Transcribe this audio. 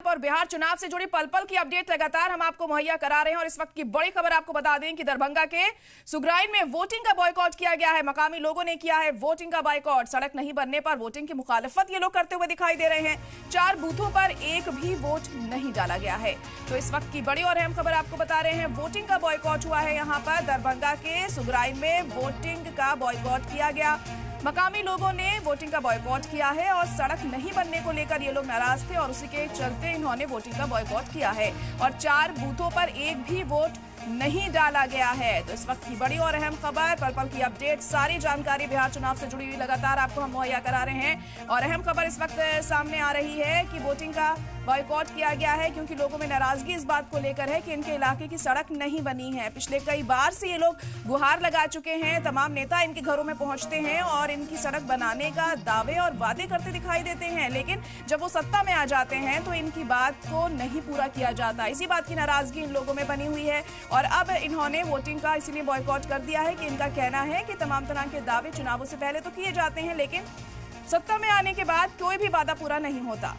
और बिहार चुनाव से जुड़ी पल पल की अपडेट लगातार हम आपको मुहैया करा रहे हैं और इस वक्त की बड़ी खबर आपको बता दें कि दरभंगा के सुगराइन में वोटिंग का बॉयकॉट किया गया है। मकामी लोगों ने किया है वोटिंग का बॉयकॉट। सड़क नहीं बनने पर वोटिंग की मुखालिफत ये लोग करते हुए दिखाई दे रहे हैं। 4 बूथों पर एक भी वोट नहीं डाला गया है। तो इस वक्त की बड़ी और अहम खबर आपको बता रहे हैं, वोटिंग का बॉयकॉट हुआ है। यहाँ पर दरभंगा के सुगराइन में वोटिंग का बॉयकॉट किया गया। मकामी लोगों ने वोटिंग का बॉयकॉट किया है और सड़क नहीं बनने को लेकर ये लोग नाराज थे और उसी के चलते इन्होंने वोटिंग का बॉयकॉट किया है और 4 बूथों पर एक भी वोट नहीं डाला गया है। तो इस वक्त की बड़ी और अहम खबर, पल पल की अपडेट, सारी जानकारी बिहार चुनाव से जुड़ी हुई लगातार आपको हम मुहैया करा रहे हैं। और अहम खबर इस वक्त सामने आ रही है कि वोटिंग का बॉयकॉट किया गया है क्योंकि लोगों में नाराजगी इस बात को लेकर है कि इनके इलाके की सड़क नहीं बनी है। पिछले कई बार से ये लोग गुहार लगा चुके हैं। तमाम नेता इनके घरों में पहुंचते हैं और इनकी सड़क बनाने का दावे और वादे करते दिखाई देते हैं, लेकिन जब वो सत्ता में आ जाते हैं तो इनकी बात को नहीं पूरा किया जाता। इसी बात की नाराजगी इन लोगों में बनी हुई है और अब इन्होंने वोटिंग का इसीलिए बॉयकॉट कर दिया है कि इनका कहना है कि तमाम तरह के दावे चुनावों से पहले तो किए जाते हैं, लेकिन सत्ता में आने के बाद कोई भी वादा पूरा नहीं होता।